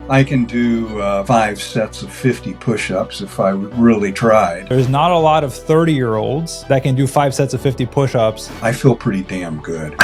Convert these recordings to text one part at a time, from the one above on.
I can do 5 sets of 50 push-ups if I really tried. There's not a lot of 30-year-olds that can do 5 sets of 50 push-ups. I feel pretty damn good.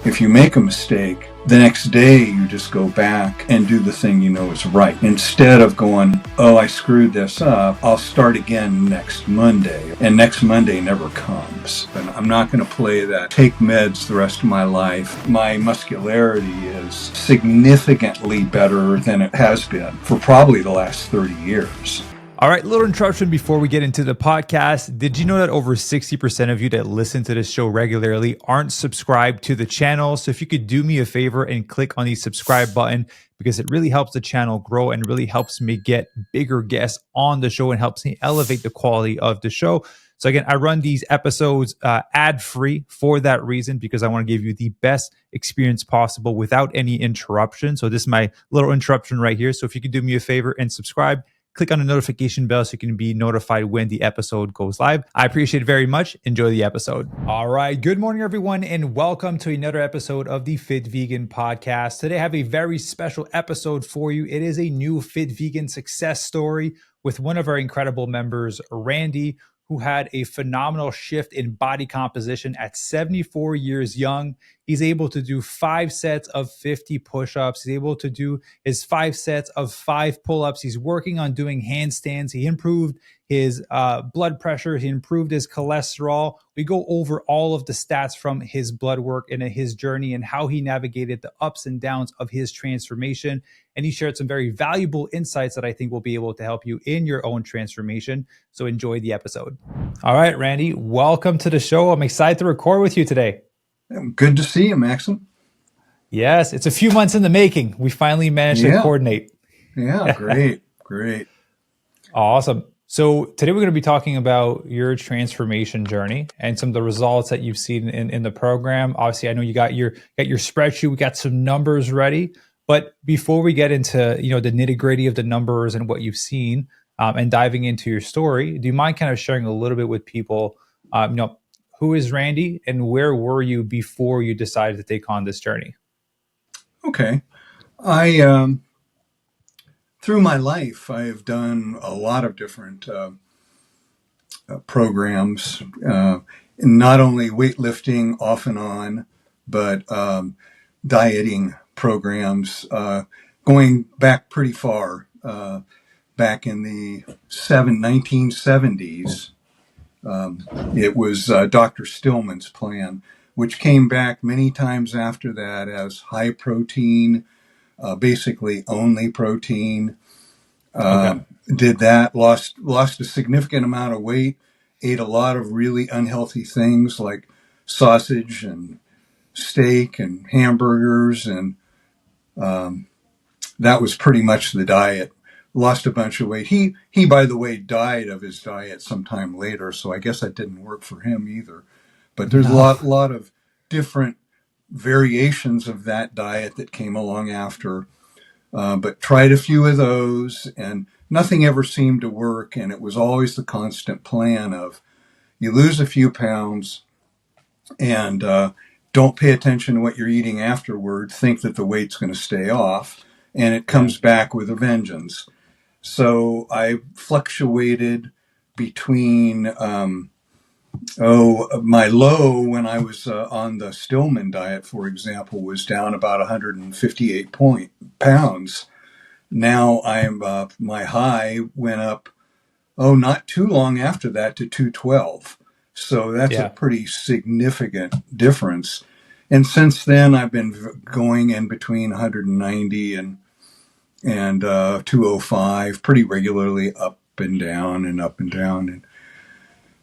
If you make a mistake, the next day you just go back and do the thing you know is right. Instead of going, oh, I screwed this up, I'll start again next Monday. And next Monday never comes. And I'm not going to play that take meds the rest of my life. My muscularity is significantly better than it has been for probably the last 30 years. All right, little interruption before we get into the podcast. Did you know that over 60% of you that listen to this show regularly aren't subscribed to the channel? So if you could do me a favor and click on the subscribe button, because it really helps the channel grow and really helps me get bigger guests on the show and helps me elevate the quality of the show. So again, I run these episodes ad-free for that reason, because I want to give you the best experience possible without any interruption. So this is my little interruption right here. So if you could do me a favor and subscribe, click on the notification bell so you can be notified when the episode goes live. I appreciate it very much. Enjoy the episode. All right. Good morning, everyone, and welcome to another episode of the Fit Vegan Podcast. Today, I have a very special episode for you. It is a new Fit Vegan success story with one of our incredible members, Randy, who had a phenomenal shift in body composition at 74 years young. He's able to do 5 sets of 50 push-ups. He's able to do his 5 sets of 5 pull-ups. He's working on doing handstands. He improved his blood pressure. He improved his cholesterol. We go over all of the stats from his blood work and his journey and how he navigated the ups and downs of his transformation. And he shared some very valuable insights that I think will be able to help you in your own transformation. So enjoy the episode. All right, Randy, welcome to the show. I'm excited to record with you today. Good to see you, Maxim. Yes, it's a few months in the making. We finally managed to coordinate. Yeah, great. Awesome. So today we're going to be talking about your transformation journey and some of the results that you've seen in the program. Obviously, I know you got your spreadsheet. We got some numbers ready. But before we get into the nitty-gritty of the numbers and what you've seen and diving into your story, do you mind kind of sharing a little bit with people, who is Randy and where were you before you decided to take on this journey? Okay. I through my life, I have done a lot of different programs, not only weightlifting off and on, but dieting programs, going back pretty far, back in the 1970s. It was Dr. Stillman's plan, which came back many times after that as high protein, basically only protein. Did that, lost a significant amount of weight, ate a lot of really unhealthy things like sausage and steak and hamburgers, and that was pretty much the diet. Lost a bunch of weight. He by the way, died of his diet sometime later, so I guess that didn't work for him either. But there's a lot of different variations of that diet that came along after. But tried a few of those, and nothing ever seemed to work. And it was always the constant plan of you lose a few pounds and don't pay attention to what you're eating afterward, think that the weight's going to stay off, and it comes back with a vengeance. So I fluctuated between, my low when I was on the Stillman diet, for example, was down about 158 pounds. Now my high went up, not too long after that, to 212. So that's a pretty significant difference. And since then, I've been going in between 190 and 205 pretty regularly, up and down and up and down. And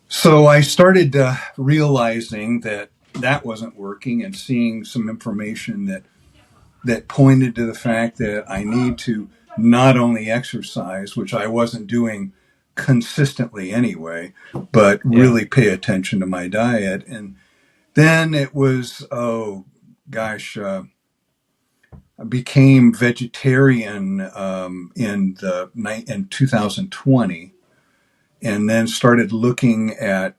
so I started realizing that wasn't working, and seeing some information that pointed to the fact that I need to not only exercise, which I wasn't doing consistently anyway, but really pay attention to my diet. And then it was, I became vegetarian in 2020, and then started looking at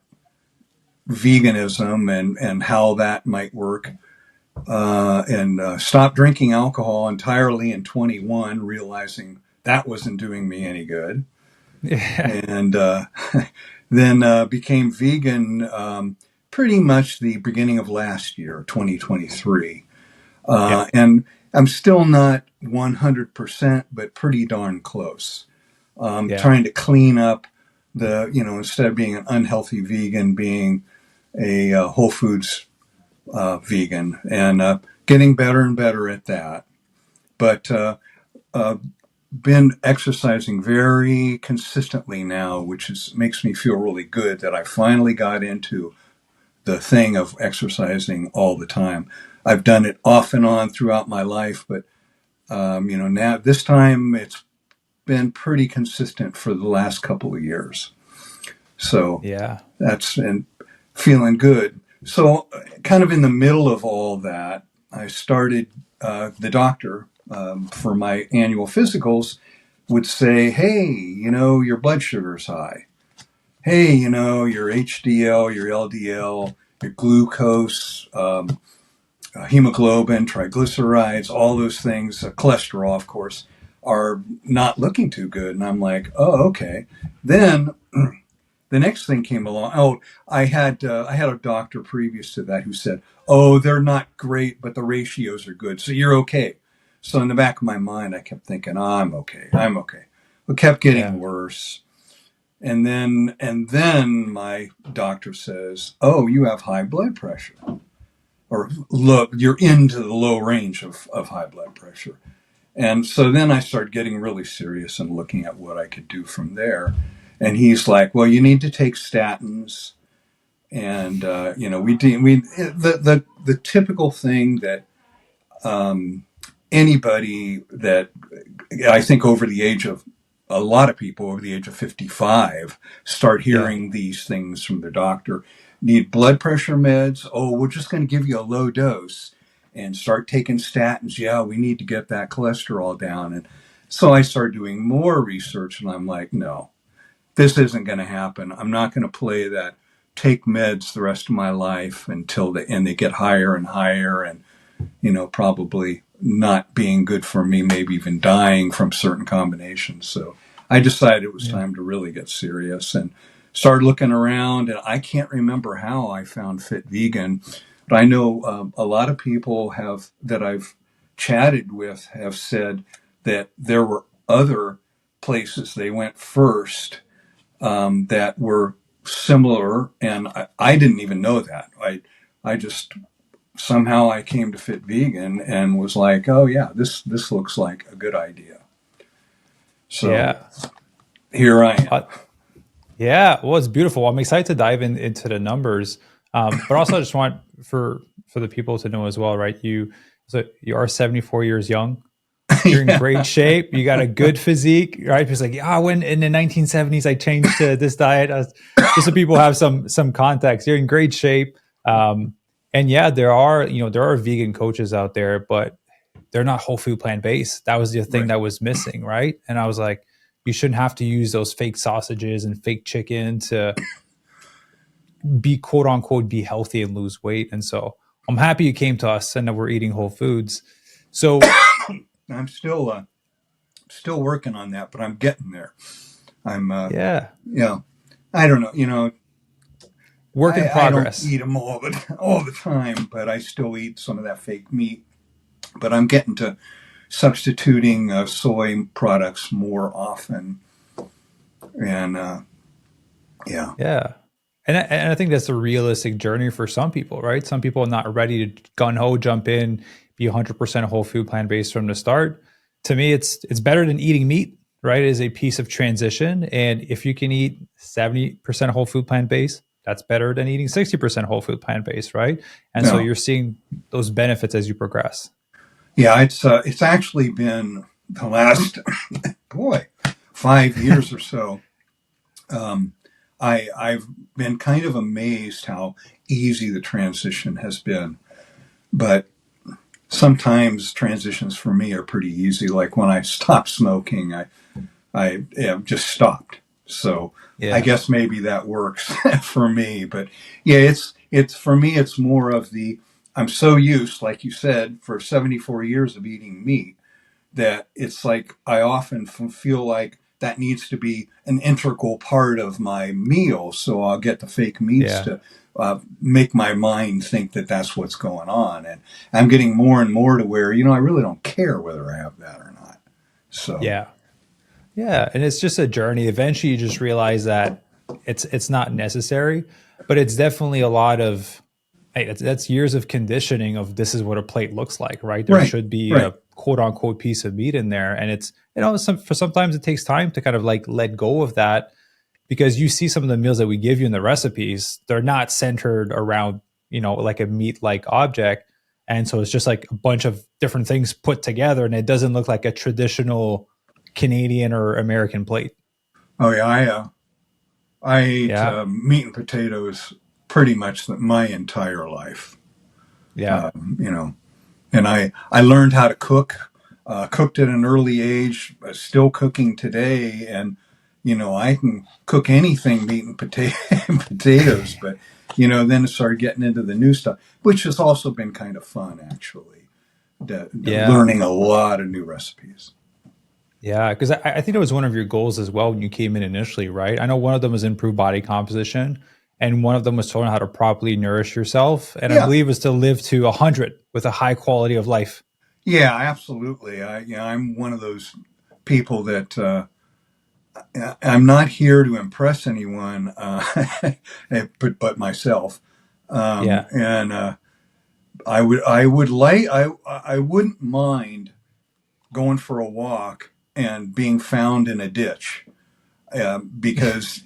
veganism and how that might work. and stopped drinking alcohol entirely in 21, realizing that wasn't doing me any good. Yeah. And then became vegan pretty much the beginning of last year, 2023. Yeah. And I'm still not 100%, but pretty darn close. Yeah. Trying to clean up instead of being an unhealthy vegan, being a Whole Foods vegan, and getting better and better at that. But uh, been exercising very consistently now, which makes me feel really good that I finally got into the thing of exercising all the time. I've done it off and on throughout my life, but now this time it's been pretty consistent for the last couple of years. So Yeah. that's and feeling good. So kind of in the middle of all that, I started the doctor for my annual physicals would say, hey, your blood sugar's high. Hey, your HDL, your LDL, your glucose, hemoglobin, triglycerides, all those things, cholesterol, of course, are not looking too good. And I'm like, oh, okay. Then the next thing came along. Oh, I had a doctor previous to that who said, oh, they're not great, but the ratios are good, so you're okay. So in the back of my mind, I kept thinking, oh, I'm okay. I'm okay. It kept Yeah. getting worse. And then my doctor says, oh, you have high blood pressure. Or look, you're into the low range of high blood pressure. And so then I started getting really serious and looking at what I could do from there. And he's like, well, you need to take statins. And, the typical thing that anybody that I think over the age of a lot of people over the age of 55 start Yeah. hearing these things from their doctor. Need blood pressure meds? Oh, we're just going to give you a low dose and start taking statins. Yeah, we need to get that cholesterol down. And so I started doing more research and I'm like, no, this isn't going to happen. I'm not going to play that take meds the rest of my life until they get higher and higher and probably not being good for me, maybe even dying from certain combinations. So I decided it was Yeah. time to really get serious and started looking around. And I can't remember how I found Fit Vegan, but I know a lot of people that I've chatted with have said that there were other places they went first that were similar, and I didn't even know that. I just somehow I came to Fit Vegan and was like, oh yeah, this looks like a good idea. So Yeah. here I am. Uh, yeah. Well, it's beautiful. I'm excited to dive into the numbers. But also I just want for the people to know as well, right? You are 74 years young. You're in great Yeah, shape. You got a good physique, right? It's like, yeah, when in the 1970s I changed to this diet, just so people have some context. You're in great shape, and yeah, there are vegan coaches out there, but they're not whole food plant based. That was the thing right. that was missing, right? And I was like, you shouldn't have to use those fake sausages and fake chicken to be quote unquote be healthy and lose weight. And so I'm happy you came to us and that we're eating whole foods. So I'm still working on that, but I'm getting there. I'm yeah, yeah. I don't know. work in I don't progress. eat them all the time, but I still eat some of that fake meat. But I'm getting to substituting soy products more often, and yeah, Yeah. And I think that's a realistic journey for some people, right? Some people are not ready to gun ho jump in, be 100% whole food plant based from the start. To me, it's better than eating meat, right? It is a piece of transition. And if you can eat 70% whole food plant based, that's better than eating 60% whole food plant based, right? And so no, you're seeing those benefits as you progress. yeah. It's actually been the last boy 5 years or so. Um, I've been kind of amazed how easy the transition has been, but sometimes transitions for me are pretty easy. Like when I stopped smoking, I just stopped. So I Yeah. guess maybe that works for me. But yeah, it's for me. It's more of the I'm so used, like you said, for 74 years of eating meat that it's like I often feel like that needs to be an integral part of my meal. So I'll get the fake meats Yeah. to make my mind think that that's what's going on. And I'm getting more and more to where, I really don't care whether I have that or not. So, Yeah. Yeah, and it's just a journey. Eventually, you just realize that it's not necessary, but it's definitely a lot of hey, that's years of conditioning of this is what a plate looks like, right? There right, should be right. a quote unquote piece of meat in there, and it's for sometimes it takes time to kind of like let go of that because you see some of the meals that we give you in the recipes, they're not centered around like a meat like object, and so it's just like a bunch of different things put together, and it doesn't look like a traditional Canadian or American plate. Oh, yeah. I ate Yeah. meat and potatoes pretty much my entire life, Yeah. um, you know. And I learned how to cook, cooked at an early age, still cooking today. And, I can cook anything, meat and potatoes, but, then it started getting into the new stuff, which has also been kind of fun, actually, Yeah. learning a lot of new recipes. Yeah. Because I think it was one of your goals as well when you came in initially, right? I know one of them was improve body composition, and one of them was to learn how to properly nourish yourself. And I Yeah. believe was to live to 100 with a high quality of life. Yeah, absolutely. I'm one of those people that, I'm not here to impress anyone, but myself. Yeah. And I wouldn't mind going for a walk and being found in a ditch, because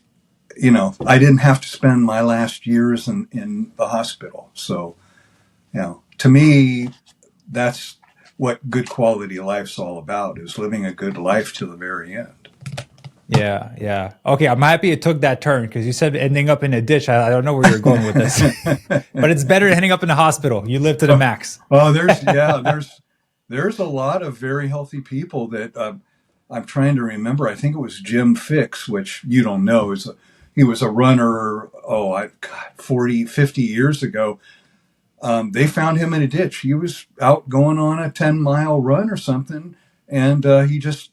I didn't have to spend my last years in the hospital. So to me, that's what good quality life's all about: is living a good life to the very end. Yeah, yeah. Okay, I'm happy it took that turn because you said ending up in a ditch. I don't know where you're going with this, but it's better than ending up in the hospital. You live to the Oh, max. oh, there's a lot of very healthy people that, I'm trying to remember. I think it was Jim Fix, which you don't know. He was a runner. Oh, God, 40, 50 years ago. They found him in a ditch. He was out going on a 10-mile run or something, and he just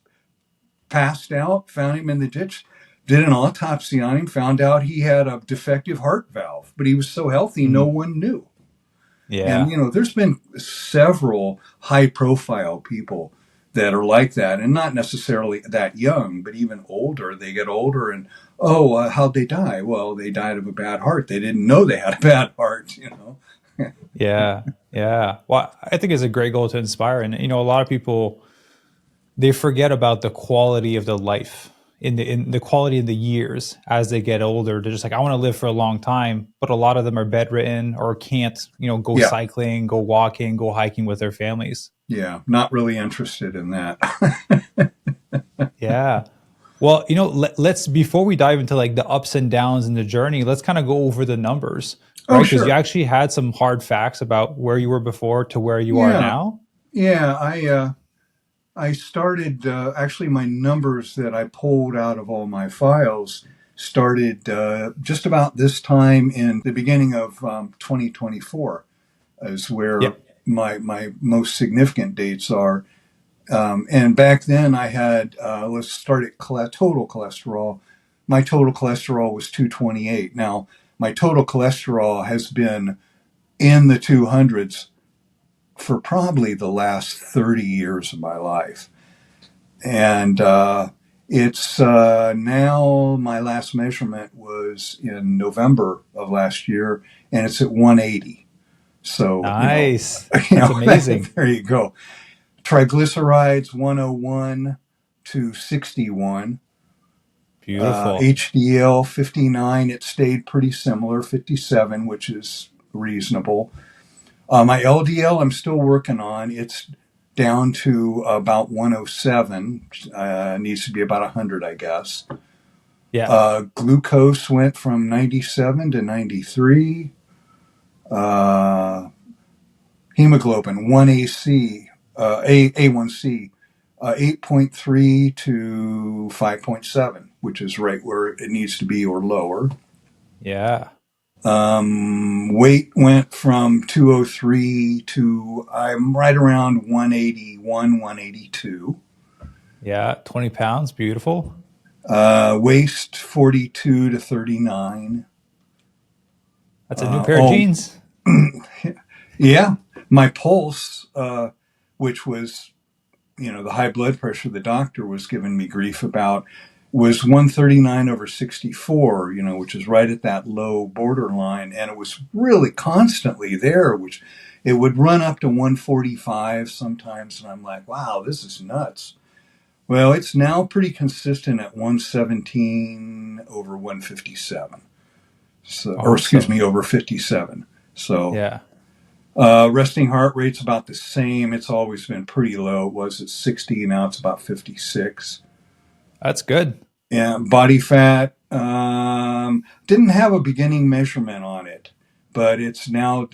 passed out. Found him in the ditch. Did an autopsy on him. Found out he had a defective heart valve, but he was so healthy, no Mm, one knew. And, yeah, there's been several high profile people that are like that, and not necessarily that young, but even older. They get older and, oh, how'd they die? Well, they died of a bad heart. They didn't know they had a bad heart. yeah, yeah. Well, I think it's a great goal to inspire, and a lot of people they forget about the quality of the life in the quality of the years as they get older. They're just like, I want to live for a long time, but a lot of them are bedridden or can't, go Yeah. cycling, go walking, go hiking with their families. Yeah. Not really interested in that. Yeah. Well, let's before we dive into like the ups and downs in the journey, let's kind of go over the numbers, Oh, right? Because you sure. actually had some hard facts about where you were before to where you are Yeah. now. Yeah. I started, actually, my numbers that I pulled out of all my files started, just about this time in the beginning of, 2024, is where Yep. my most significant dates are. And back then I had, let's start at total cholesterol. My total cholesterol was 228. Now, my total cholesterol has been in the 200s for probably the last 30 years of my life. And it's, now, my last measurement was in November of last year, and it's at 180. So, Nice. That's amazing. there you go. Triglycerides 101 to 61. Beautiful. HDL 59. It stayed pretty similar, 57, which is reasonable. My LDL, I'm still working on. It's down to about 107. Needs to be about 100, I guess. Yeah. Glucose went from 97 to 93. Uh, Hemoglobin, 1AC, A1C, 8.3 to 5.7, which is right where it needs to be or lower. Yeah. Weight went from 203 to I'm right around 181, 182. Yeah, 20 pounds. Beautiful. Waist 42 to 39. That's a new pair of Oh, jeans. yeah. My pulse, which was, the high blood pressure the doctor was giving me grief about, was 139 over 64, which is right at that low borderline. And it was really constantly there, which it would run up to 145 sometimes. And I'm like, wow, this is nuts. Well, it's now pretty consistent at 117 over 157. So, or excuse Awesome. me, over 57. So, Yeah. resting heart rate's about the same. It's always been pretty low. It was at 60, now it's about 56. That's good. And body fat, didn't have a beginning measurement on it, but it's now,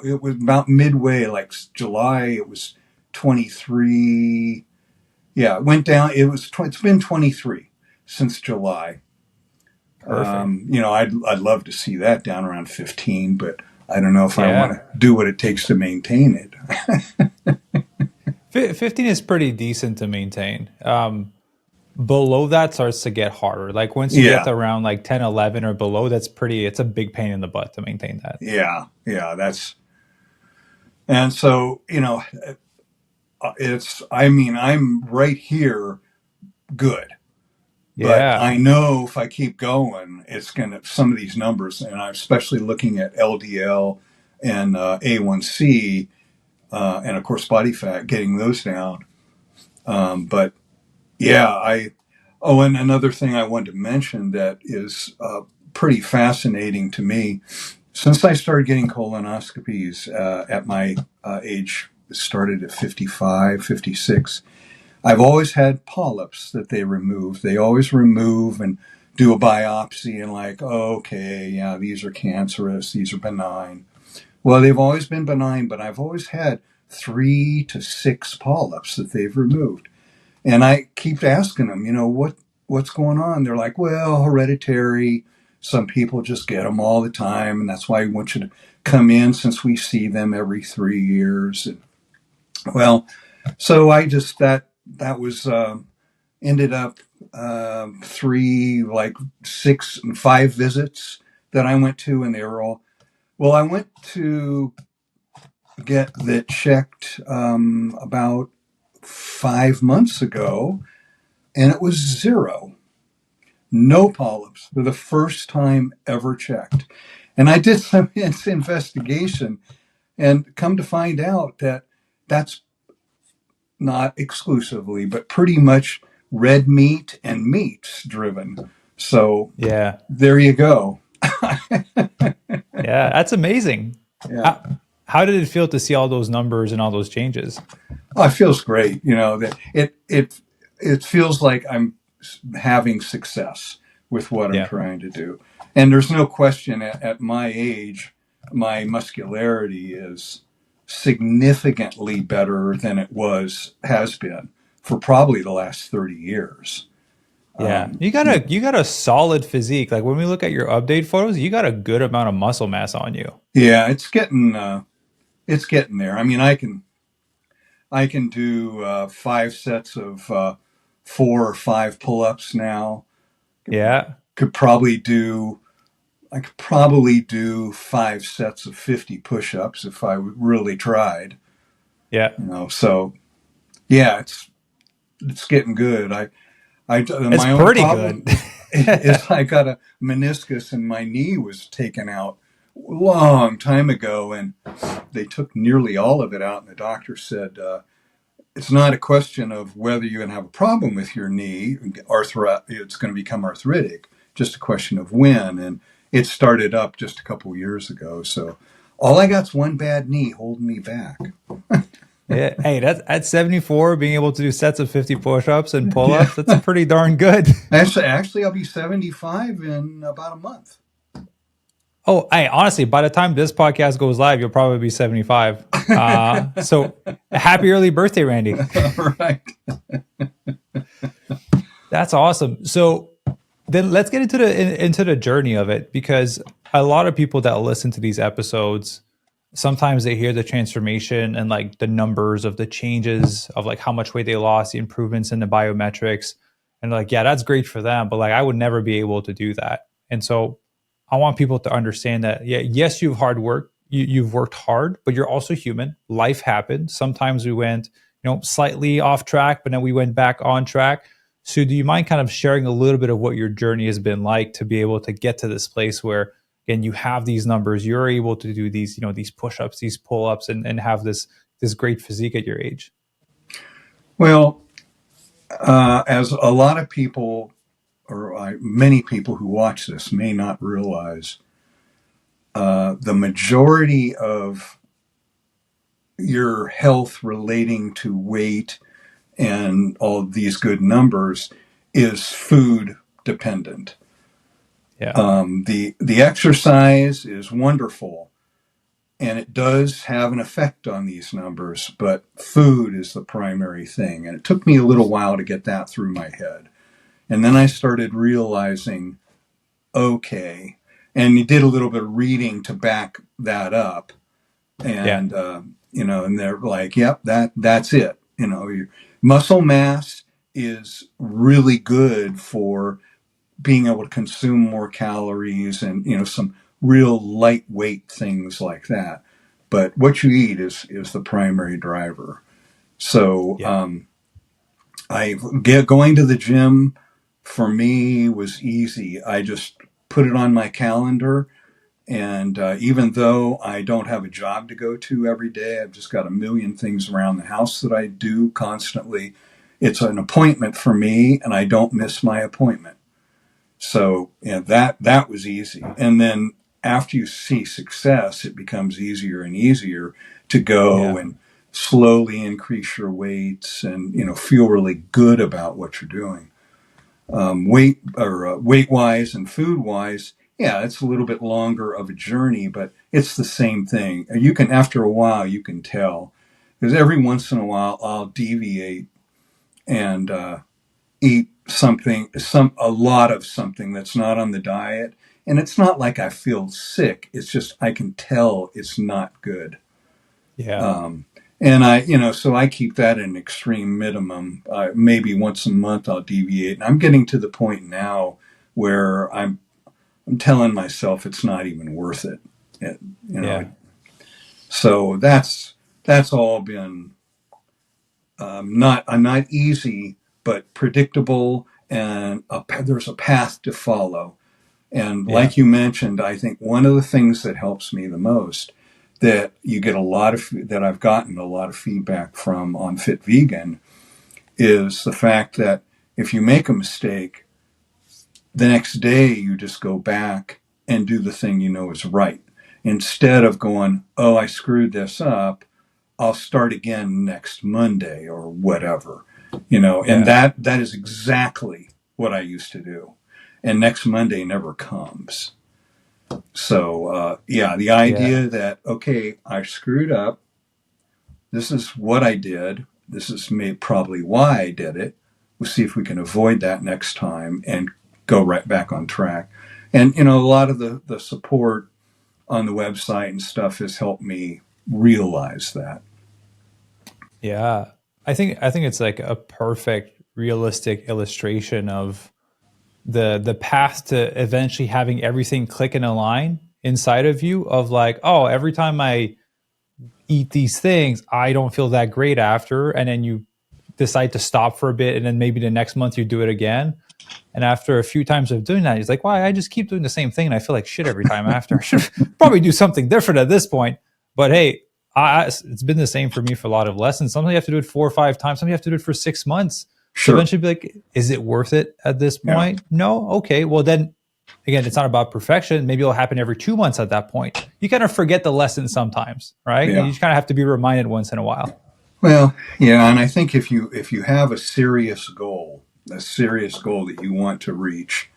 it was about midway, like July, it was 23. Yeah, it went down. It's been 23 since July. Perfect. I'd love to see that down around 15, but I don't know if I want Yeah. to do what it takes to maintain it. 15 is pretty decent to maintain. Below that starts to get harder. Like once you get Yeah, to around like 10, 11 or below, it's a big pain in the butt to maintain that. yeah. And so, I'm right here good. But Yeah. I know if I keep going, some of these numbers, and I'm especially looking at LDL and A1C, and of course body fat, getting those down. But yeah, and another thing I wanted to mention that is pretty fascinating to me. Since I started getting colonoscopies at my age, started at 55, 56, I've always had polyps that they remove. They always remove and do a biopsy and like, oh, okay, yeah, these are cancerous, these are benign. Well, they've always been benign, but I've always had 3 to 6 polyps that they've removed. And I keep asking them, what's going on? They're like, well, hereditary. Some people just get them all the time, and that's why I want you to come in since we see them every 3 years. And, well, so I just that was ended up 3, like 6 and 5 visits that I went to, and they were all well. I went to get that checked about 5 months ago, and it was 0, no polyps for the first time ever checked. And I did some investigation, and come to find out that that's not exclusively, but pretty much red meat and meats driven. So Yeah. there you go. Yeah. That's amazing. Yeah. How did it feel to see all those numbers and all those changes? Oh, it feels great. That it feels like I'm having success with what I'm Yeah. trying to do. And there's no question at my age, my muscularity is significantly better than has been for probably the last 30 years. Yeah. You got a solid physique. Like when we look at your update photos, you got a good amount of muscle mass on you. Yeah, it's getting there. I mean, I can do 5 sets of 4 or 5 pull-ups now. Yeah. Could probably do I could probably do 5 sets of 50 push-ups if I really tried. Yeah. So yeah, it's getting good. It's My only pretty good. problem is I got a meniscus and my knee was taken out a long time ago, and they took nearly all of it out. And the doctor said it's not a question of whether you're going to have a problem with your knee, it's going to become arthritic. Just a question of when, and it started up just a couple years ago. So all I got's one bad knee holding me back. Yeah. Hey, that's at 74, being able to do sets of 50 push-ups and Yeah. pull-ups, that's pretty darn good. Actually, I'll be 75 in about a month. Oh, hey, honestly, by the time this podcast goes live, you'll probably be 75. So happy early birthday, Randy. All right. That's awesome. So then let's get into the journey of it, because a lot of people that listen to these episodes, sometimes they hear the transformation and like the numbers of the changes of like how much weight they lost, the improvements in the biometrics, and like, yeah, that's great for them, but like I would never be able to do that. And so I want people to understand that, yeah, yes, you've worked hard, but you're also human. Life happened. Sometimes we went, slightly off track, but then we went back on track. So do you mind kind of sharing a little bit of what your journey has been like to be able to get to this place where, again, you have these numbers, you're able to do these, these push-ups, these pull-ups, and have this great physique at your age? Well, as a lot of people, many people who watch this may not realize, the majority of your health relating to weight and all these good numbers is food dependent. Yeah. The exercise is wonderful, and it does have an effect on these numbers, but food is the primary thing. And it took me a little while to get that through my head. And then I started realizing, okay, and you did a little bit of reading to back that up. Yeah. And, and they're like, yep, that's it. Your muscle mass is really good for being able to consume more calories and, some real lightweight things like that. But what you eat is the primary driver. So, Yeah. going to the gym for me was easy. I just put it on my calendar. And even though I don't have a job to go to every day, I've just got a million things around the house that I do constantly. It's an appointment for me, and I don't miss my appointment. So that was easy. And then after you see success, it becomes easier and easier to go Yeah. and slowly increase your weights and feel really good about what you're doing. Weight wise and food wise, yeah, it's a little bit longer of a journey, but it's the same thing. You can, after a while, you can tell, because every once in a while I'll deviate and eat a lot of something that's not on the diet. And it's not like I feel sick. It's just, I can tell it's not good. Yeah. And so I keep that at an extreme minimum. Maybe once a month I'll deviate. And I'm getting to the point now where I'm telling myself it's not even worth it. It you know, Yeah. it, so that's all been not easy, but predictable, and there's a path to follow. And Yeah. like you mentioned, I think one of the things that helps me the most, that you get that I've gotten a lot of feedback from on Fit Vegan, is the fact that if you make a mistake, the next day you just go back and do the thing is right. Instead of going, oh, I screwed this up, I'll start again next Monday or whatever, and Yeah. that is exactly what I used to do. And next Monday never comes. So, yeah, the Yeah. idea that, okay, I screwed up. This is what I did. This is probably why I did it. We'll see if we can avoid that next time and go right back on track. And, a lot of the support on the website and stuff has helped me realize that. Yeah. I think it's like a perfect realistic illustration of the path to eventually having everything click and align inside of you of like, oh, every time I eat these things, I don't feel that great after. And then you decide to stop for a bit. And then maybe the next month you do it again. And after a few times of doing that, he's like, why? I just keep doing the same thing. And I feel like shit every time after. I should probably do something different at this point. But hey, it's been the same for me for a lot of lessons. Sometimes you have to do it 4 or 5 times. Sometimes you have to do it for 6 months to Sure. eventually be like, is it worth it at this Yeah. point? No? Okay. Well, then again, it's not about perfection. Maybe it'll happen every 2 months at that point. You kind of forget the lesson sometimes, right? And you Yeah. just kind of have to be reminded once in a while. Well, yeah, and I think if you have a serious goal that you want to reach,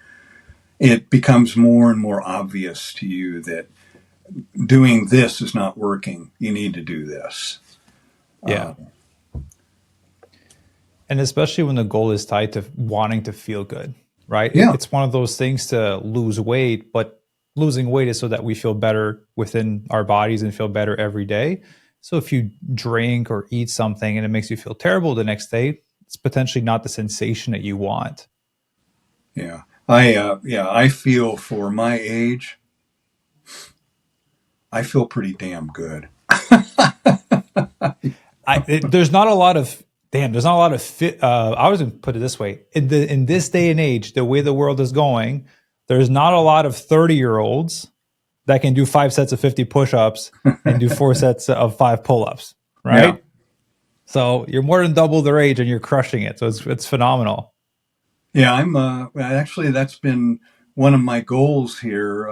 it becomes more and more obvious to you that doing this is not working. You need to do this. Yeah. And especially when the goal is tied to wanting to feel good, right? Yeah, It's one of those things to lose weight, but losing weight is so that we feel better within our bodies and feel better every day. So if you drink or eat something and it makes you feel terrible the next day, it's potentially not the sensation that you want. Yeah. I feel for my age, I feel pretty damn good. There's not a lot of there's not a lot of fit. I was going to put it this way: in this day and age, the way the world is going, there's not a lot of 30-year-olds that can do 5 sets of 50 push-ups and do 4 sets of 5 pull-ups, Yeah. right? So you're more than double their age and you're crushing it. So it's phenomenal. Yeah, actually, that's been one of my goals here.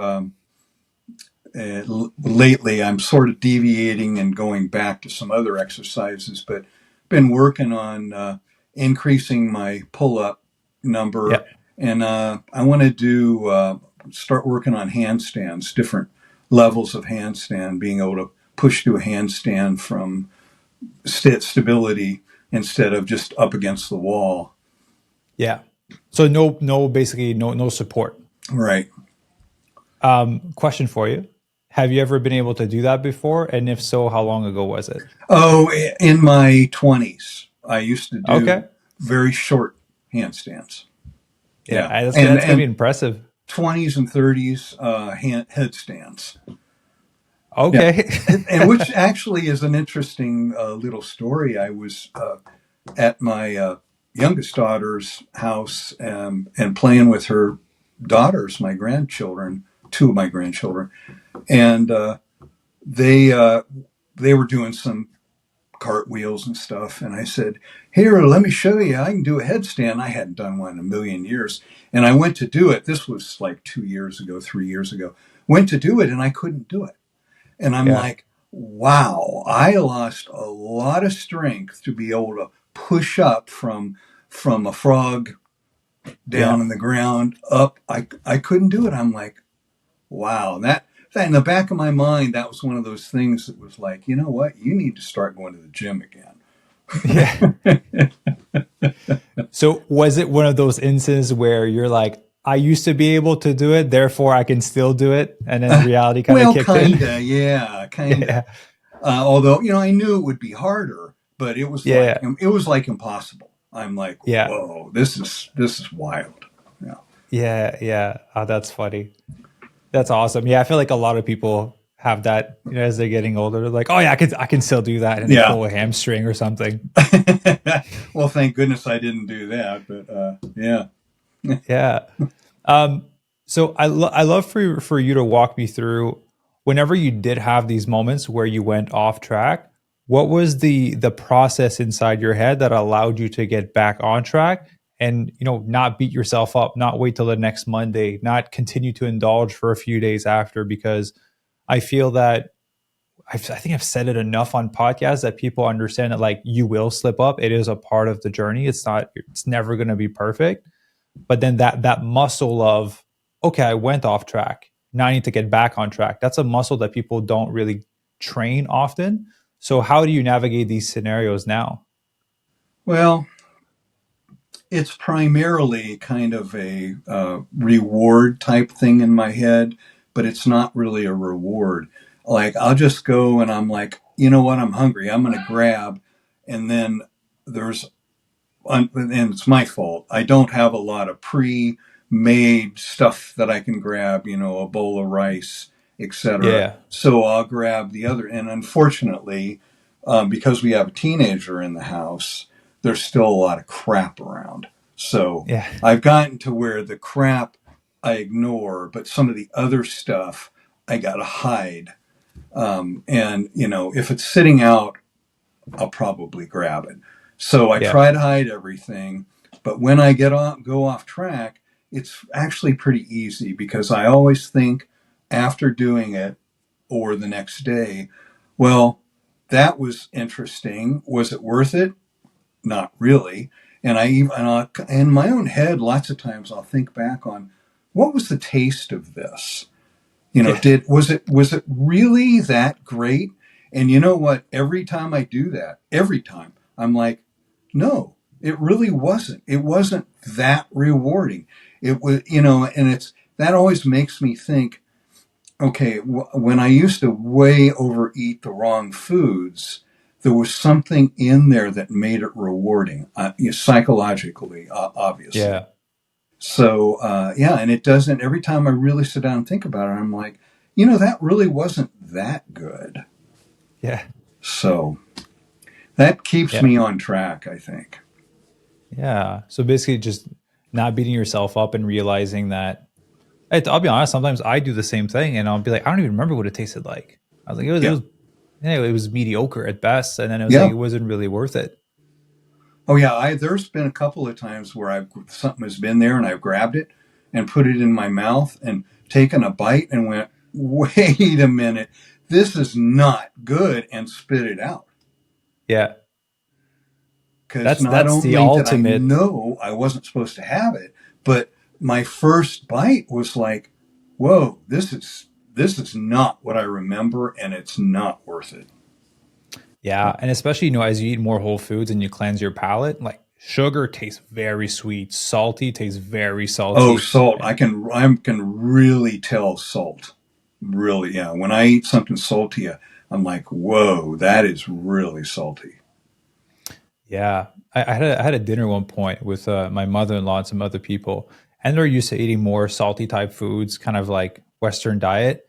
Lately, I'm sort of deviating and going back to some other exercises, but been working on increasing my pull-up Yeah. number, and I want to start working on handstands, different levels of handstand, being able to push through a handstand from stability instead of just up against the wall. Yeah. So basically no support. Right. Question for you. Have you ever been able to do that before? And if so, how long ago was it? Oh, in my 20s, I used to Okay. do very short handstands. Yeah, Yeah, that's and gonna be impressive. 20s and 30s headstands. Yeah, Okay. and which actually is an interesting little story. I was at my youngest daughter's house and playing with her daughters, my grandchildren, two of my grandchildren, and they they were doing some cartwheels and stuff. And I said, "Here, let me show you. I can do a headstand." I hadn't done one in a million years. And I went to do it. This was like 2 years ago, 3 years ago. Went to do it and I couldn't do it. And I'm Yeah. like, wow, I lost a lot of strength to be able to push up from a frog down Yeah. in the ground up. I couldn't do it. I'm like, wow. That in the back of my mind, that was one of those things that was like, you know what? You need to start going to the gym again. Yeah. So was it one of those instances where you're like, I used to be able to do it, therefore I can still do it, and then reality kind of Well, kicked in? kinda, yeah, Yeah. kinda. Although, I knew it would be harder, but Yeah. it was like impossible. I'm like, Yeah. whoa, this is wild. Yeah. Yeah. Yeah. Oh, that's funny. That's awesome. Yeah, I feel like a lot of people have that, as they're getting older. They're like, oh yeah, I can still do that, and they Yeah. pull a hamstring or something. Well, thank goodness I didn't do that, but yeah. Yeah. Um, so I love for you to walk me through whenever you did have these moments where you went off track. What was the process inside your head that allowed you to get back on track and not beat yourself up, not wait till the next Monday, not continue to indulge for a few days after? Because I feel that I think I've said it enough on podcasts that people understand that like you will slip up. It is a part of the journey. It's never going to be perfect. But then that muscle of, okay, I went off track. Now I need to get back on track. That's a muscle that people don't really train often. So how do you navigate these scenarios now? Well, it's primarily kind of a reward type thing in my head, but it's not really a reward. Like I'll just go and I'm like, you know what? I'm hungry. I'm going to grab, and then there's and it's my fault. I don't have a lot of pre-made stuff that I can grab. A bowl of rice, etc. Yeah. So I'll grab the other. And unfortunately, because we have a teenager in the house, there's still a lot of crap around. So Yeah. I've gotten to where the crap I ignore, but some of the other stuff I gotta hide. And if it's sitting out, I'll probably grab it. So I Yeah. try to hide everything, but when I go off track, it's actually pretty easy because I always think after doing it or the next day, well, that was interesting. Was it worth it? Not really. And in my own head, lots of times I'll think back on what was the taste of this? Yeah. Was it really that great? And you know what? Every time I do that, every time I'm like, no, it really wasn't. It wasn't that rewarding. It was, and it's that always makes me think. okay, when I used to way overeat the wrong foods, there was something in there that made it rewarding, psychologically, obviously. Yeah. So, yeah, and it doesn't, every time I really sit down and think about it, I'm like, that really wasn't that good. Yeah. So that keeps Yeah. me on track, I think. Yeah. So basically just not beating yourself up and realizing that I'll be honest, sometimes I do the same thing and I'll be like, I don't even remember what it tasted like. I was like, Yeah. it was mediocre at best. And then it was like, Yeah. it wasn't really worth it. Oh, yeah. There's been a couple of times where something has been there and I've grabbed it and put it in my mouth and taken a bite and went, wait a minute, this is not good, and spit it out. Yeah. Because not That's the only did I ultimate. know I wasn't supposed to have it, but my first bite was like, whoa, this is not what I remember, and it's not worth it. Yeah. And especially, as you eat more whole foods and you cleanse your palate, like sugar tastes very sweet, salty tastes very Oh, salty. salt. I can really tell salt. Really, yeah. When I eat something salty, I'm like, whoa, that is really salty. Yeah, I had a dinner one point with my mother in law and some other people, and they're used to eating more salty type foods, kind of like Western diet.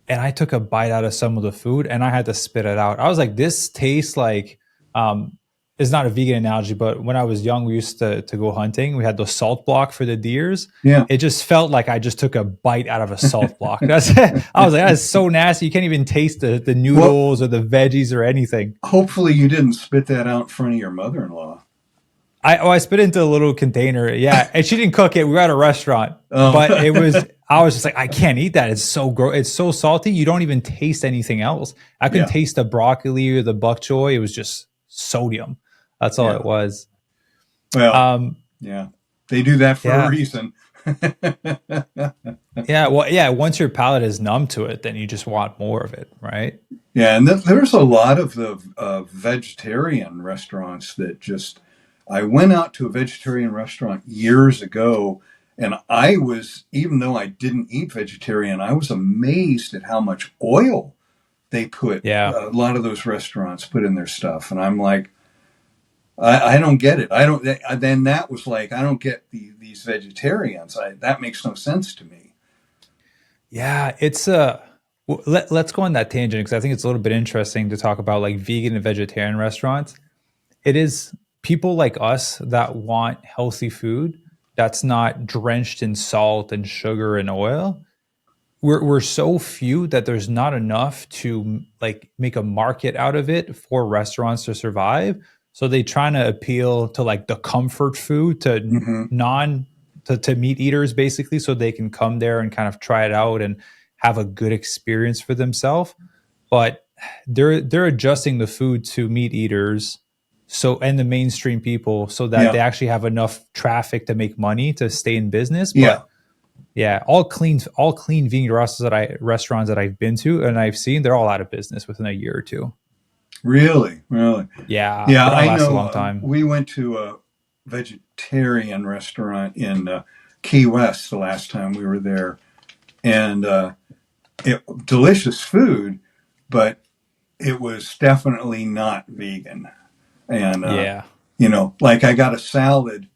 And I took a bite out of some of the food, and I had to spit it out. I was like, "This tastes like." Um, it's not a vegan analogy, but when I was young, we used to go hunting. We had the salt block for the deers. Yeah. It just felt like I just took a bite out of a salt block. That's I was like, "That is so nasty. You can't even taste the Well, noodles or the veggies or anything." hopefully you didn't spit that out in front of your mother-in-law. I spit into a little container. Yeah. And she didn't cook it. We were at a restaurant, Oh, but I was just like, I can't eat that. It's so gross. It's so salty. You don't even taste anything else. I couldn't yeah, taste the broccoli or the bok choy. It was just sodium. That's all yeah. it was. Well, Um, yeah. They do that for a yeah. reason. Yeah. Well, yeah. Once your palate is numb to it, then you just want more of it. Right. Yeah, and there's a lot of the vegetarian restaurants that just. I went out to a vegetarian restaurant years ago, and I was, even though I didn't eat vegetarian, I was amazed at how much oil they put. Yeah. A lot of those restaurants put in their stuff, and I'm like, I don't get it. I don't. Then that was like, I don't get these vegetarians. That makes no sense to me. Yeah. Let's go on that tangent because I think it's a little bit interesting to talk about like vegan and vegetarian restaurants. It is people like us that want healthy food that's not drenched in salt and sugar and oil. We're so few that there's not enough to like make a market out of it for restaurants to survive. So they trying to appeal to like the comfort food to Hmm. non to meat eaters basically so they can come there and kind of try it out and have a good experience for themselves. But they're adjusting the food to meat eaters so and the mainstream people so that Yeah, they actually have enough traffic to make money to stay in business. yeah. But yeah, all clean vegan restaurants that I've been to and I've seen, they're all out of business within a year or two. Really, really. Yeah, Yeah, they don't I last a know. long time. We went to a vegetarian restaurant in Key West the last time we were there, and delicious food, but it was definitely not vegan. And Yeah. like I got a salad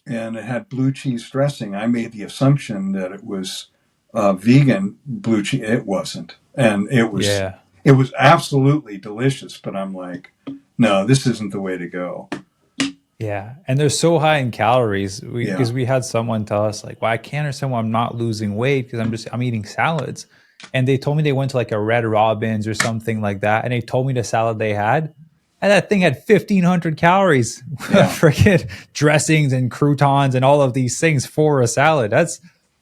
and it had blue cheese dressing. I made the assumption that it was vegan blue cheese. It wasn't, and Yeah. it was absolutely delicious. But I'm like, no, this isn't the way to go. Yeah. And they're so high in calories. Yeah, Because we had someone tell us like, well, I can't understand why I'm not losing weight because I'm eating salads. And they told me they went to like a Red Robin's or something like that. And they told me the salad they had. And that thing had 1,500 calories, yeah, freaking dressings and croutons and all of these things for a salad. That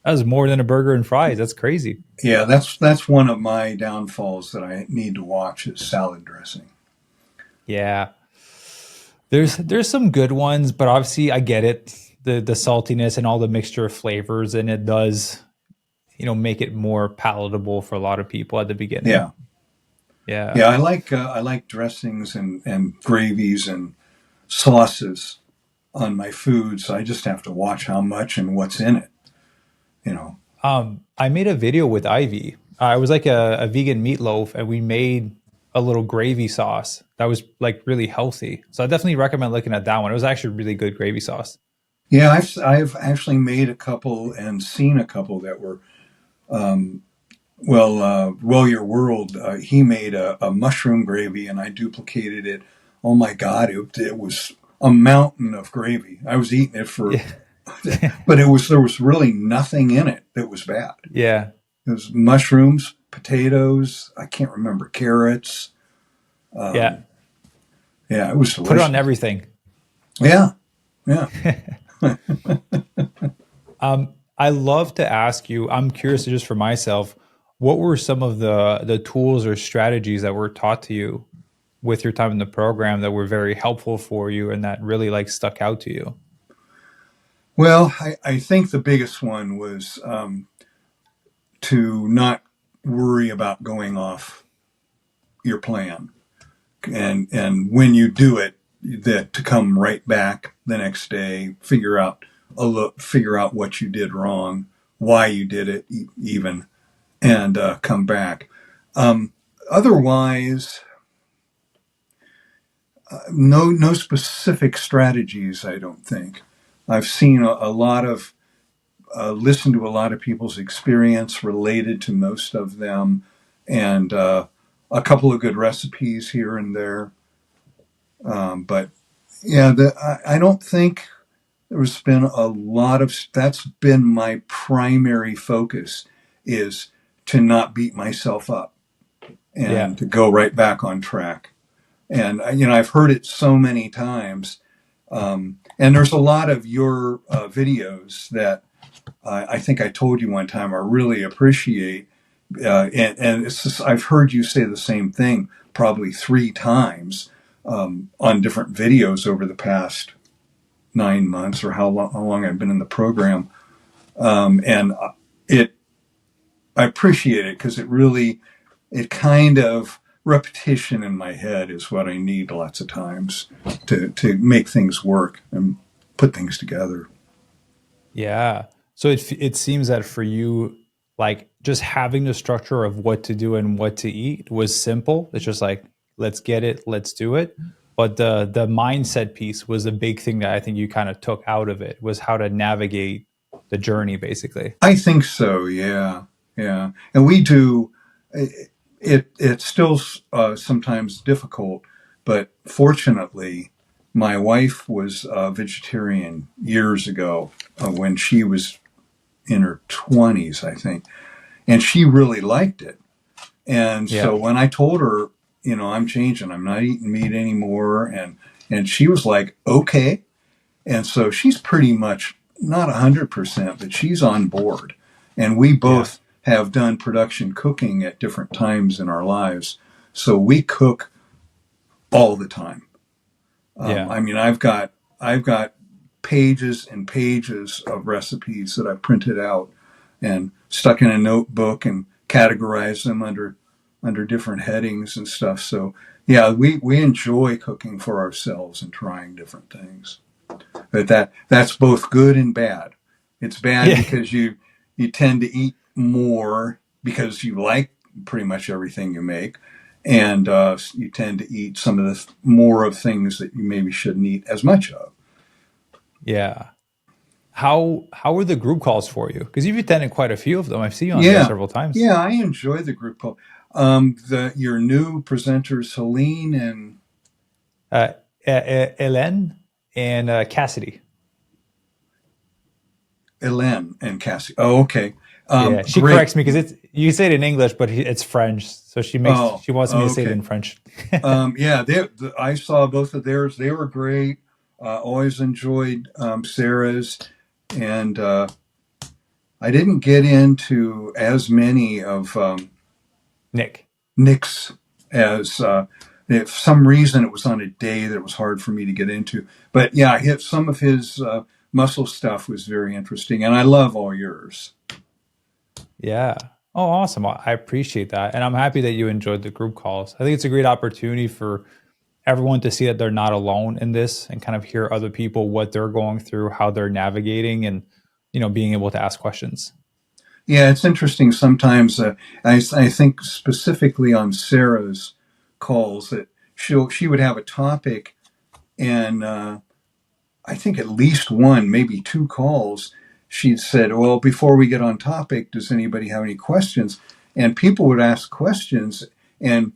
was more than a burger and fries. That's crazy. yeah. That's one of my downfalls that I need to watch is salad dressing. Yeah. There's some good ones, but obviously I get it. The saltiness and all the mixture of flavors, and it does, make it more palatable for a lot of people at the beginning. Yeah, Yeah. yeah. I like dressings and gravies and sauces on my foods. I just have to watch how much and what's in it. You know. I made a video with Ivy. It was like a vegan meatloaf, and we made a little gravy sauce that was like really healthy. So I definitely recommend looking at that one. It was actually really good gravy sauce. Yeah, I've actually made a couple and seen a couple that were well, your world. He made a mushroom gravy, and I duplicated it. Oh my God, it was a mountain of gravy. I was eating it for, Yeah. but there was really nothing in it that was bad. Yeah. It was mushrooms, potatoes. I can't remember carrots. Yeah. Yeah, it was Put it on delicious. everything. Yeah, yeah. I love to ask you, I'm curious just for myself, what were some of the tools or strategies that were taught to you with your time in the program that were very helpful for you and that really like stuck out to you? Well, I think the biggest one was to not worry about going off your plan, and when you do it, that to come right back the next day, figure out what you did wrong, why you did it, even, and come back. Otherwise, no specific strategies. I don't think. I've seen a lot of listened to a lot of people's experience related to most of them, and a couple of good recipes here and there. But yeah, I don't think there's been a lot of. That's been my primary focus, is to not beat myself up Yeah. and to go right back on track. And I've heard it so many times. And there's a lot of your videos that I think I told you one time I really appreciate. And it's just, I've heard you say the same thing probably 3 times on different videos over the past 9 months, or how long I've been in the program. And it, I appreciate it because it kind of, repetition in my head is what I need lots of times to make things work and put things together. Yeah. So it seems that for you, like just having the structure of what to do and what to eat was simple. It's just like, let's get it, let's do it. But the mindset piece was the big thing that I think you kind of took out of it, was how to navigate the journey basically. I think so. Yeah, yeah. And we do. It's still sometimes difficult, but fortunately, my wife was a vegetarian years ago when she was in her 20s, I think, and she really liked it. And Yeah. so when I told her, I'm changing, I'm not eating meat anymore, and she was like, okay. And so she's pretty much not 100%, but she's on board. And we Yeah. both have done production cooking at different times in our lives. So we cook all the time. Yeah. I mean, I've got pages and pages of recipes that I've printed out and stuck in a notebook and categorized them under different headings and stuff. So yeah, we enjoy cooking for ourselves and trying different things. But that's both good and bad. It's bad Yeah. because you tend to eat more because you like pretty much everything you make, and you tend to eat some of the more of things that you maybe shouldn't eat as much of. Yeah. How were the group calls for you? Because you've attended quite a few of them. I've seen you on there Yeah, several times. yeah, I enjoy the group call. The your new presenters, Helene and Ellen and Cassidy. Hélène and Cassie. Oh, okay. Yeah, she Great. corrects me because it's you say it in English, but it's French. So Oh, she wants me to say it okay. in French. Yeah, I saw both of theirs. They were great. Always enjoyed Sarah's, and I didn't get into as many of Nick. Nick's as. If for some reason it was on a day that it was hard for me to get into. But yeah, some of his muscle stuff was very interesting, and I love all yours. Yeah. Oh, awesome. I appreciate that. And I'm happy that you enjoyed the group calls. I think it's a great opportunity for everyone to see that they're not alone in this and kind of hear other people what they're going through, how they're navigating and being able to ask questions. Yeah, it's interesting. Sometimes I think specifically on Sarah's calls that she would have a topic, and I think at least one, maybe two calls, she'd said, "Well, before we get on topic, does anybody have any questions?" And people would ask questions and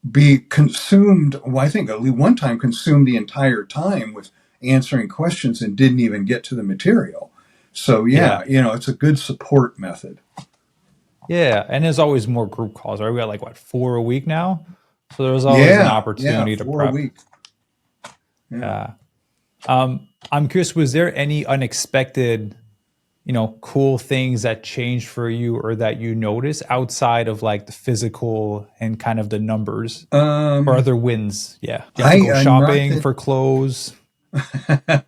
be consumed. Well, I think at least one time consumed the entire time with answering questions and didn't even get to the material. So Yeah. yeah, it's a good support method. Yeah. And there's always more group calls, right? We got like what, 4 a week now? So there's always an Yeah, opportunity to 4 a prep. week. Yeah. Yeah. I'm curious, was there any unexpected, cool things that changed for you or that you noticed outside of like the physical and kind of the numbers or Um, other wins? Yeah. Do you have to go not shopping for clothes? that.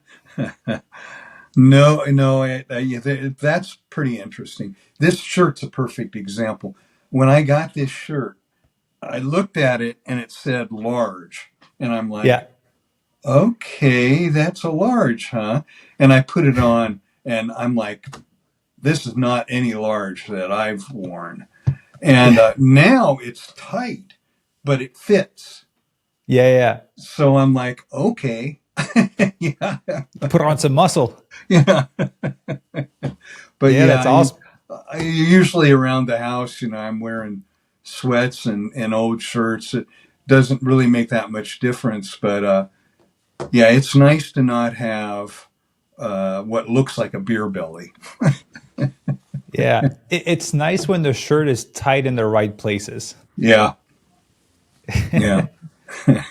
No, no, that's pretty interesting. This shirt's a perfect example. When I got this shirt, I looked at it and it said large, and I'm Yeah. like, okay, that's a large, huh? And I put it on, and I'm like, this is not any large that I've worn. And now it's tight, but it fits. Yeah. Yeah. So I'm like, okay, yeah, Put on some muscle. yeah. But Yeah. That's yeah, awesome. usually around the house, I'm wearing sweats and old shirts. It doesn't really make that much difference. But yeah, it's nice to not have what looks like a beer belly. Yeah. It's nice when the shirt is tight in the right places. Yeah, yeah,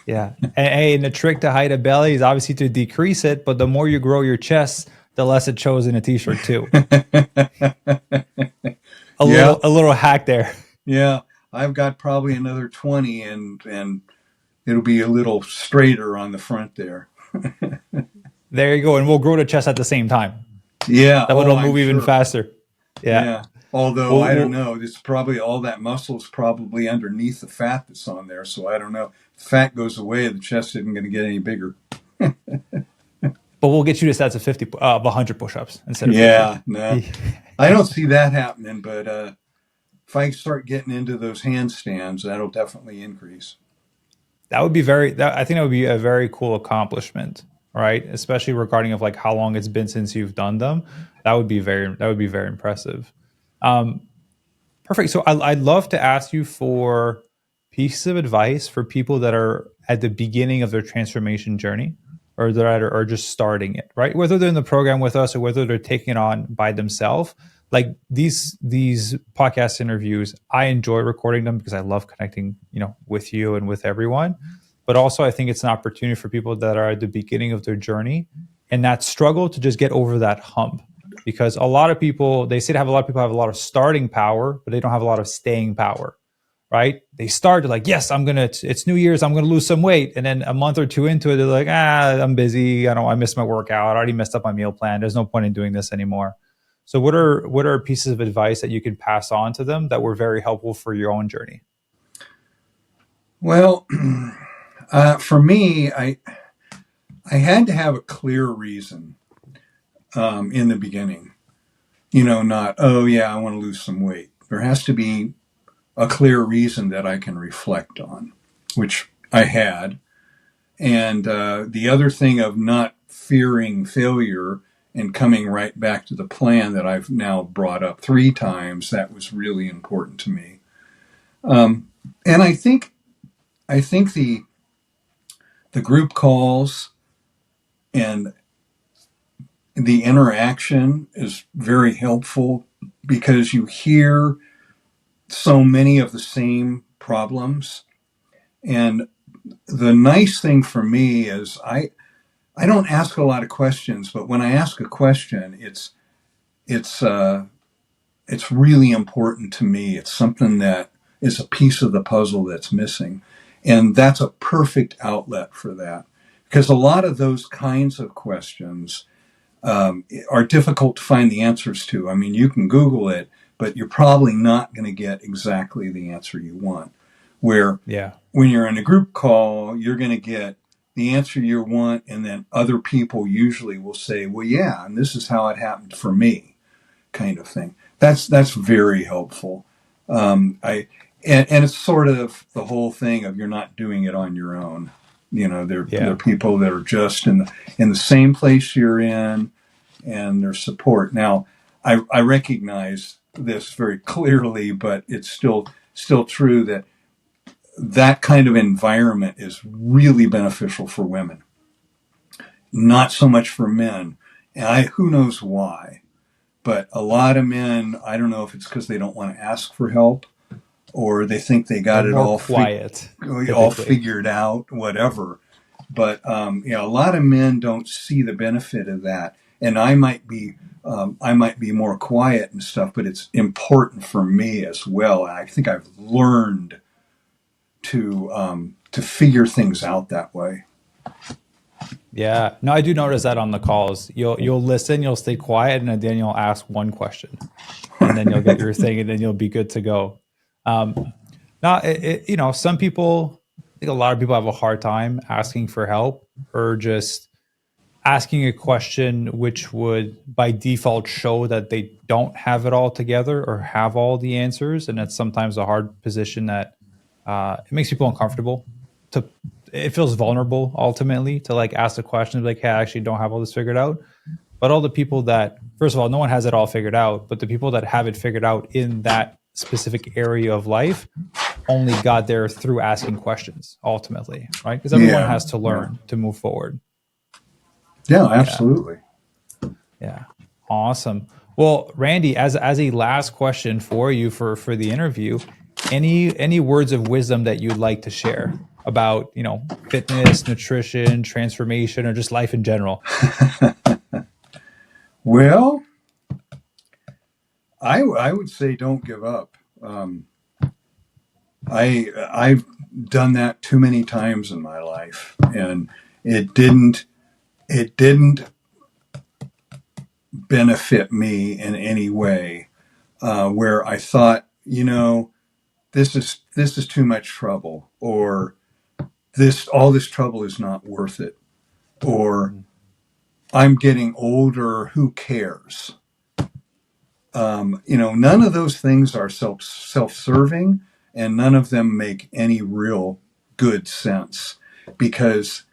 Yeah. And the trick to hide a belly is obviously to decrease it, but the more you grow your chest, the less it shows in a t-shirt too. A yeah, little hack there. yeah. I've got probably another 20, and it'll be a little straighter on the front there. There you go. And we'll grow the chest at the same time. Yeah. That one Oh, will I'm move even sure. faster. Yeah. Yeah. Although Well, I don't well, know, it's probably all that muscle's probably underneath the fat that's on there. So I don't know. If fat goes away, the chest isn't going to get any bigger. but we'll get you to sets of 50 of 100 push-ups instead of 50. Yeah, no, I don't see that happening. But if I start getting into those handstands, that'll definitely increase. That would be I think that would be a very cool accomplishment, right? Especially regarding of like how long it's been since you've done them. That would be very impressive. Um, Perfect. So I'd love to ask you for pieces of advice for people that are at the beginning of their transformation journey or that are just starting it, right? Whether they're in the program with us or whether they're taking it on by themselves. Like these podcast interviews, I enjoy recording them because I love connecting, with you and with everyone. But also I think it's an opportunity for people that are at the beginning of their journey and that struggle to just get over that hump because a lot of people they say to have a lot of people have a lot of starting power but they don't have a lot of staying power, right? They start like, yes, it's New Year's, I'm gonna lose some weight, and then a month or two into it they're like, I'm busy, I missed my workout, I already messed up my meal plan, there's no point in doing this anymore. So what are pieces of advice that you could pass on to them that were very helpful for your own journey? Well, for me, I had to have a clear reason in the beginning. Not, oh yeah, I want to lose some weight. There has to be a clear reason that I can reflect on, which I had. And the other thing of not fearing failure and coming right back to the plan that I've now brought up 3 times, that was really important to me. And I think the group calls and the interaction is very helpful because you hear so many of the same problems. And the nice thing for me is I don't ask a lot of questions, but when I ask a question, it's it's really important to me. It's something that is a piece of the puzzle that's missing, and that's a perfect outlet for that. Because a lot of those kinds of questions are difficult to find the answers to. I mean, you can Google it, but you're probably not going to get exactly the answer you want. Where Yeah. when you're in a group call, you're going to get the answer you want, and then other people usually will say, well, yeah, and this is how it happened for me, kind of thing. That's very helpful. I and it's sort of the whole thing of you're not doing it on your own. There are Yeah. people that are just in the same place you're in, and their support. Now, I recognize this very clearly, but it's still true that kind of environment is really beneficial for women, not so much for men. And who knows why, but a lot of men, I don't know if it's because they don't want to ask for help or they think they They're got it more quiet, all typically. figured out, whatever. But a lot of men don't see the benefit of that, and I might be more quiet and stuff, but it's important for me as well. And I think I've learned to figure things out that way. Yeah. No, I do notice that on the calls. You'll listen, you'll stay quiet, and then you'll ask one question, and then you'll get your thing, and then you'll be good to go. Now, some people, I think a lot of people have a hard time asking for help or just asking a question which would by default show that they don't have it all together or have all the answers. And that's sometimes a hard position that it makes people uncomfortable. It feels vulnerable ultimately to like ask a question like, hey, I actually don't have all this figured out. But all the people that, first of all, no one has it all figured out, but the people that have it figured out in that specific area of life only got there through asking questions ultimately, right? Because everyone has to learn to move forward. Yeah, absolutely. Yeah. Awesome. Well, Randy, as a last question for you for the interview, any words of wisdom that you'd like to share about, fitness, nutrition, transformation, or just life in general? Well, I would say don't give up. I've done that too many times in my life, and it didn't benefit me in any way. Where I thought, this is too much trouble, or all this trouble is not worth it, or I'm getting older, who cares? None of those things are self-serving, and none of them make any real good sense, because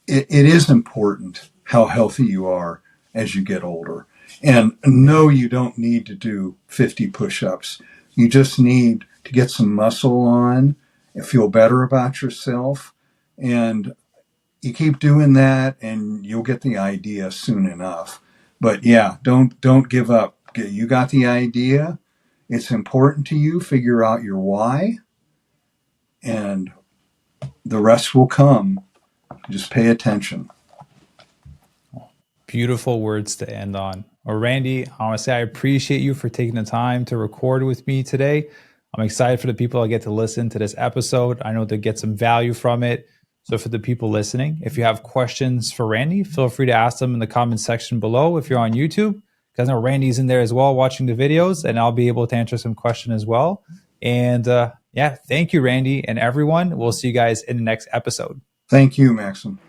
it is important how healthy you are as you get older. And no, you don't need to do 50 push-ups. You just need to get some muscle on and feel better about yourself. And you keep doing that and you'll get the idea soon enough. But yeah, don't give up. You got the idea. It's important to you. Figure out your why, and the rest will come. Just pay attention. Beautiful words to end on. Well, Randy, I want to say I appreciate you for taking the time to record with me today. I'm excited for the people that get to listen to this episode. I know they get some value from it. So for the people listening, if you have questions for Randy, feel free to ask them in the comment section below if you're on YouTube, because I know Randy's in there as well watching the videos, and I'll be able to answer some questions as well. And thank you, Randy, and everyone. We'll see you guys in the next episode. Thank you, Maxim.